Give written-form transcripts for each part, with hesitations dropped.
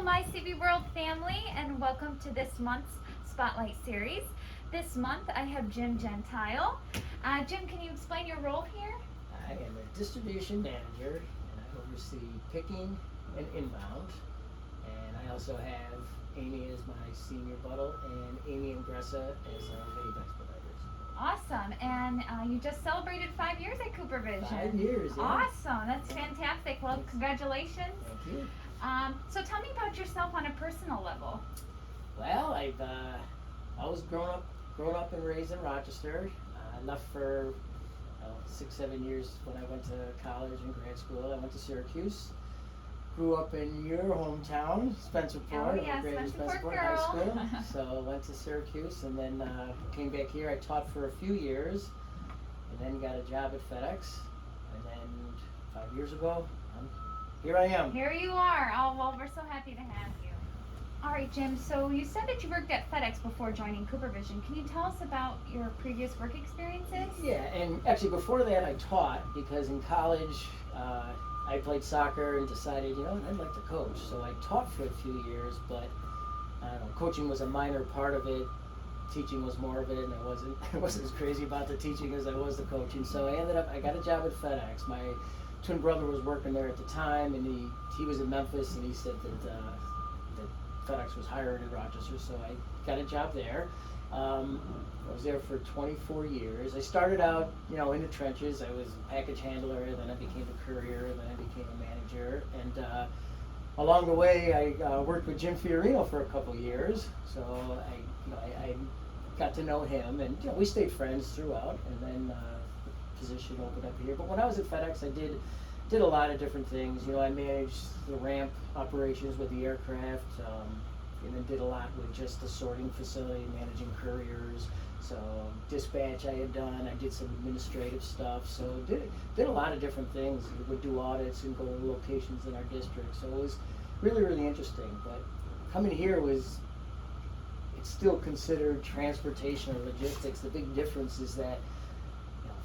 my CV World family, and welcome to this month's Spotlight Series. This month I have Jim Gentile. Jim, can you explain your role here? I am a distribution manager, and I oversee picking and inbound. And I also have Amy as my senior buttle and Amy and Gressa as our wave expediters. Awesome, and you just celebrated 5 years at Cooper Vision. 5 years, yeah. Awesome, that's fantastic. Well, congratulations. Thank you. So tell me about yourself on a personal level. Well, I've always grown up and raised in Rochester. I left for 6-7 years when I went to college and grad school. I went to Syracuse. Grew up in your hometown, Spencerport. Oh yeah, I graduated Spencerport High girl. School. So went to Syracuse and then came back here. I taught for a few years and then got a job at FedEx. And then 5 years ago, here I am. Here you are. Oh, well, we're so happy to have you. All right, Jim, so you said that you worked at FedEx before joining Cooper Vision. Can you tell us about your previous work experiences? Yeah, and actually before that I taught because in college I played soccer and decided, I'd like to coach. So I taught for a few years, but I don't know, coaching was a minor part of it. Teaching was more of it, and I wasn't as crazy about the teaching as I was the coaching. So I got a job at FedEx. My twin brother was working there at the time, and he was in Memphis, and he said that FedEx was hiring in Rochester, so I got a job there. I was there for 24 years. I started out, in the trenches. I was a package handler, then I became a courier, then I became a manager, and along the way, I worked with Jim Fiorino for a couple years. So I got to know him, and we stayed friends throughout, and then the position opened up here. But when I was at FedEx, I did a lot of different things. I managed the ramp operations with the aircraft, and then did a lot with just the sorting facility, managing couriers. So dispatch I had done. I did some administrative stuff. So did a lot of different things. We would do audits and go to locations in our district. So it was really, really interesting. But coming here it's still considered transportation or logistics. The big difference is that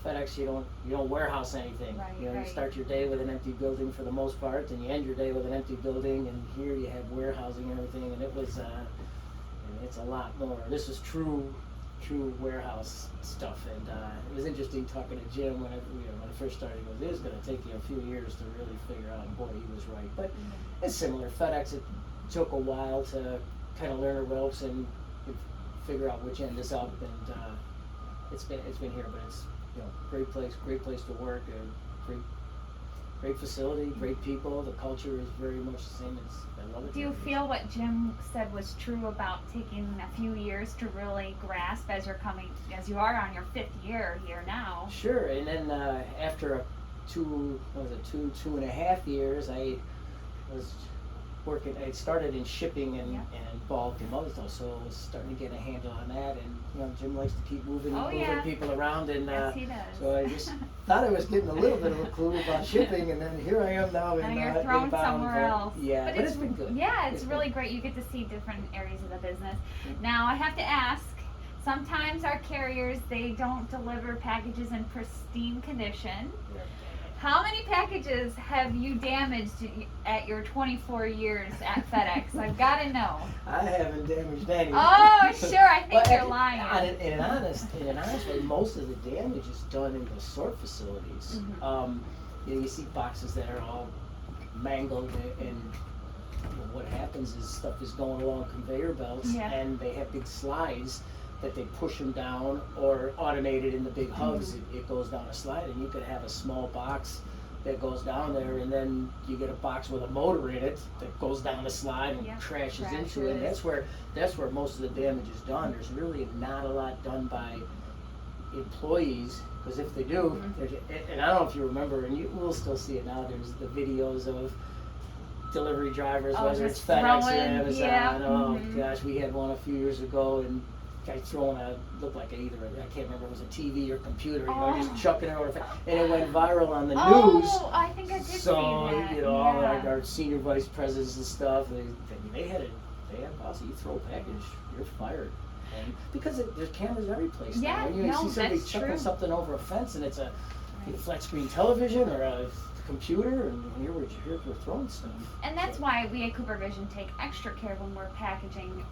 FedEx, you don't warehouse anything. Right, You right. start your day with an empty building for the most part, and you end your day with an empty building. And here you have warehousing and everything, and it was it's a lot more. This is true warehouse stuff, and it was interesting talking to Jim when I first started. He goes, "It is going to take you a few years to really figure out." And boy, he was right. But it's similar. FedEx, it took a while to kind of learn the ropes and figure out which end is up, and it's been here, but it's great place to work, a great facility, great people. The culture is very much the same. I love it. Do you feel what Jim said was true about taking a few years to really grasp as you are on your 5th year here now? Sure, and then after 2.5 years, I was working. I started in shipping and bulk and other stuff, so I was starting to get a handle on that. And Jim likes to keep moving people around, and yes, he does. so I just thought I was getting a little bit of a clue about shipping, and then here I am now. And you're thrown inbound, somewhere else. Yeah, but it's been good. Yeah, it's really great. You get to see different areas of the business. Now I have to ask. Sometimes our carriers, they don't deliver packages in pristine condition. Yeah. How many packages have you damaged at your 24 years at FedEx? I've got to know. I haven't damaged any. Oh, sure. I think Well, you're lying. In an honest way, most of the damage is done in the sort facilities. You see boxes that are all mangled, and what happens is stuff is going along conveyor belts, and they have big slides that they push them down, or automated in the big hubs, it goes down a slide, and you could have a small box that goes down there, and then you get a box with a motor in it that goes down the slide and crashes into it. And that's where most of the damage is done. There's really not a lot done by employees, because if they do, and I don't know if you remember, and you will still see it now, there's the videos of delivery drivers, whether it's FedEx or Amazon. Oh gosh, we had one a few years ago, and guy throwing looked like I can't remember, it was a TV or computer, just chucking it over, and it went viral on the news. Oh, I think I did see that. All our senior vice presidents and stuff, they had policy, you throw a package, you're fired. And because there's cameras every place now. Yeah, You see somebody that's chucking true. something over a fence, and it's a flat screen television or a computer, and here we're throwing stuff. And that's why we at Cooper Vision take extra care when we're packaging.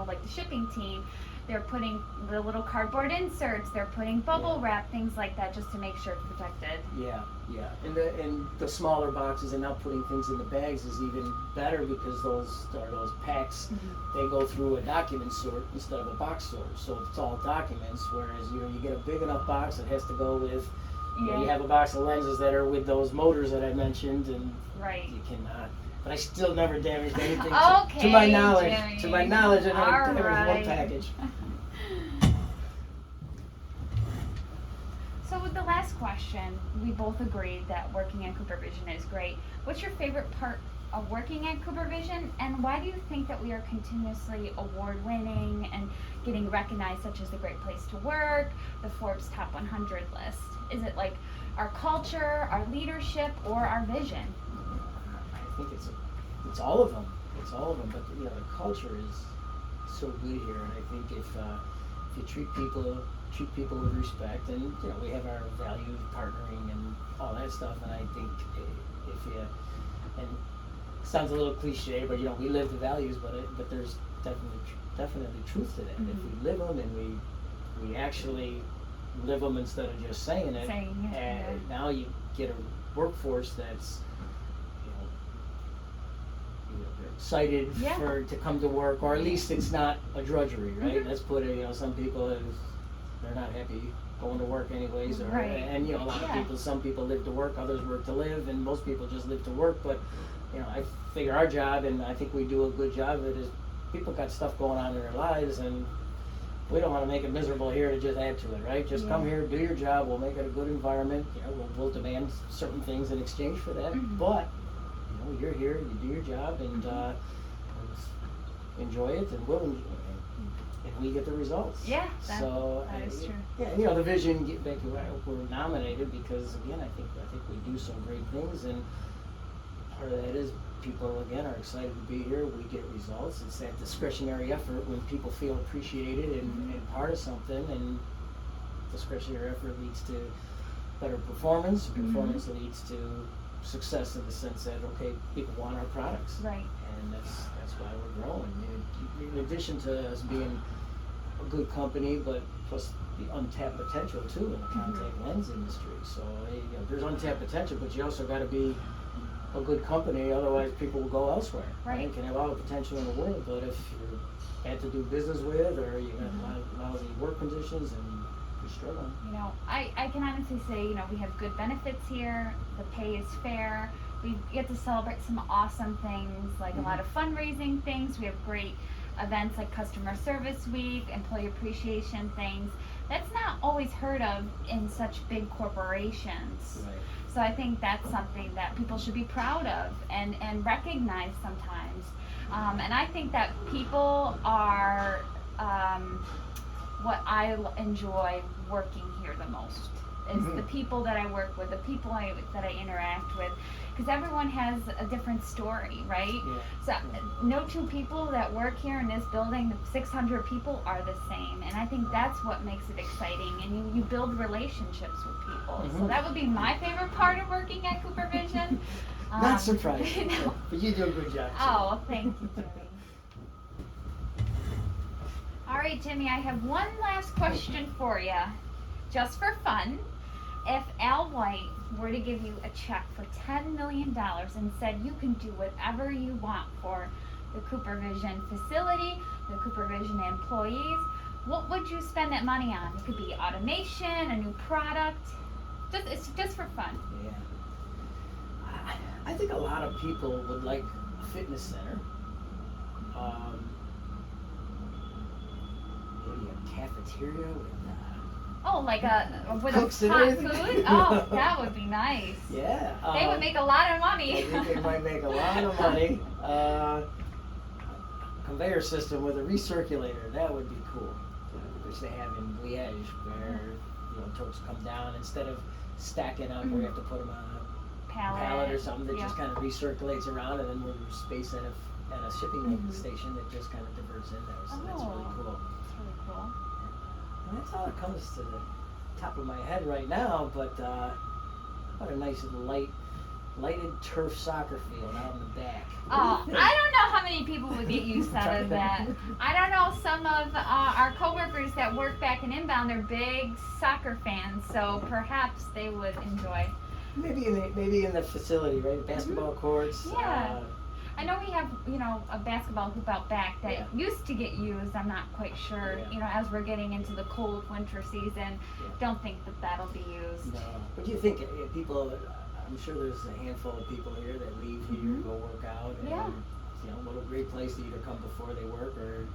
Like the shipping team, they're putting the little cardboard inserts, they're putting bubble wrap, things like that, just to make sure it's protected. Yeah. And the smaller boxes and now putting things in the bags is even better because those packs, they go through a document sort instead of a box sort. So it's all documents, whereas you get a big enough box that has to go with, you have a box of lenses that are with those motors that I mentioned, and you cannot. But I still never damaged anything to my knowledge. Jimmy. To my knowledge, I never damaged one Right. package. So with the last question, we both agreed that working at Cooper Vision is great. What's your favorite part of working at Cooper Vision, and why do you think that we are continuously award-winning and getting recognized, such as the Great Place to Work, the Forbes Top 100 list? Is it like our culture, our leadership, or our vision? I think it's all of them. It's all of them. But the culture is so good here, and I think if you treat people with respect, and we have our values, partnering, and all that stuff, and I think if you, and it sounds a little cliche, but we live the values, but there's definitely truth to that. If we live them and we actually live them instead of just saying it, and now you get a workforce that's they're excited to come to work, or at least it's not a drudgery, right? Let's put it, some people they're not happy going to work anyways, and a lot of people, some people live to work, others work to live, and most people just live to work. But I figure our job, and I think we do a good job of it, is people got stuff going on in their lives, and we don't want to make it miserable here to just add to it, right? Just come here, do your job, we'll make it a good environment, we'll demand certain things in exchange for that, but you're here, you do your job, and enjoy it, and we'll enjoy it, and we get the results. Yeah, that is true. Yeah, the vision, we're nominated because, again, I think we do some great things, and part of that is people, again, are excited to be here. We get results. It's that discretionary effort when people feel appreciated and part of something, and discretionary effort leads to better performance. Performance leads to success in the sense that, okay, people want our products. Right. And that's why we're growing. In addition to us being a good company, but plus the untapped potential too in the contact lens industry. So there's untapped potential, but you also got to be a good company, otherwise people will go elsewhere. Right. You can have all the potential in the world, but if you're bad to do business with, or you got lousy work conditions, and you're struggling. I can honestly say, we have good benefits here. The pay is fair. We get to celebrate some awesome things, like a lot of fundraising things. We have great events like Customer Service Week, Employee Appreciation things. That's not always heard of in such big corporations. Right. So I think that's something that people should be proud of and recognize sometimes. And I think that people are what I enjoy working here the most. Is the people that I work with, the people that I interact with, because everyone has a different story, right? So no two people that work here in this building, the 600 people, are the same, and I think that's what makes it exciting, and you build relationships with people. So that would be my favorite part of working at Cooper Vision. Not surprising, but you do a good job. Oh, thank you, Jimmy. All right, Jimmy, I have one last question for you, just for fun. If Al White were to give you a check for $10 million and said you can do whatever you want for the Cooper Vision facility, the Cooper Vision employees, what would you spend that money on? It could be automation, a new product. It's just for fun. Yeah. I think a lot of people would like a fitness center. Maybe a cafeteria with with cooks a and hot everything. food? Oh, that would be nice. Yeah. They would make a lot of money. I think they might make a lot of money. Conveyor system with a recirculator, that would be cool. Which they have in Liège, where totes come down instead of stacking up, where you have to put them on a pallet or something that just kind of recirculates around, and then there's space at a shipping station that just kind of diverts in there. So that's really cool. That's really cool. And that's all it comes to top of my head right now, but what a nice lighted turf soccer field out in the back. Oh, I don't know how many people would get use out of that. I don't know, some of our coworkers that work back in inbound, they're big soccer fans, so perhaps they would enjoy. Maybe in the facility, right? Basketball courts. Yeah. I know we have, a basketball hoop out back that Yeah. used to get used. I'm not quite sure. Yeah. As we're getting into the cold winter season, don't think that that'll be used. No. What do you think? People, I'm sure there's a handful of people here that leave here, go work out, and Yeah. What a great place to either come before they work or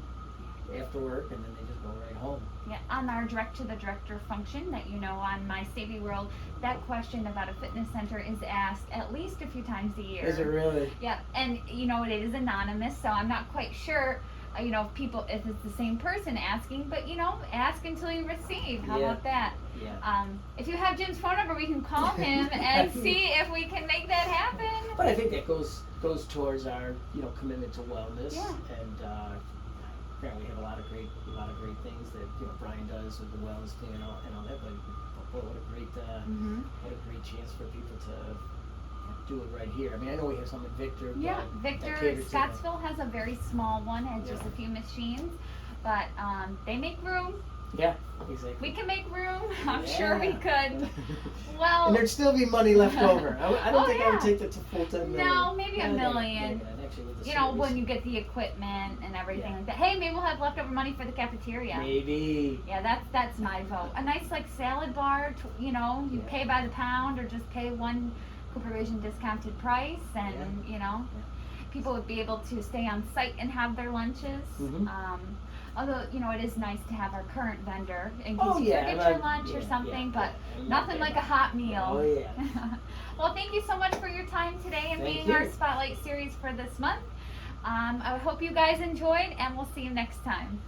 after work, and then they just go right home. Yeah, on our direct to the director function that on My Savvy World, that question about a fitness center is asked at least a few times a year. Is it really? Yeah, and it is anonymous, so I'm not quite sure. If it's the same person asking, but ask until you receive. How about that? Yeah. If you have Jim's phone number, we can call him and see if we can make that happen. But I think that goes towards our commitment to wellness. Yeah. And apparently we have a lot of great things that Brian does with the wellness team and all that. But boy, what a great chance for people to do it right here. I mean, I know we have some at Victor. Yeah, that Victor caters to Scottsville has a very small one and just a few machines, but they make room. Yeah, exactly. We can make room. I'm sure we Yeah. could. Well, And there'd still be money left over. I don't Oh, think I would yeah. take that to full 10 million. No, maybe a Yeah, million. yeah, actually with the when series. you get the equipment and everything Yeah. like that. Hey, maybe we'll have leftover money for the cafeteria. Maybe. Yeah, that's my vote. A nice salad bar. You Yeah. pay by the pound or just pay one Cooper Vision discounted price, and people would be able to stay on site and have their lunches. Mhm. Although it is nice to have our current vendor in case Oh, you yeah, forget like- your lunch or yeah, something, yeah, but yeah. nothing like a hot meal. Oh, yeah. Well, thank you so much for your time today and Thank being you. our Spotlight series for this month. I hope you guys enjoyed, and we'll see you next time.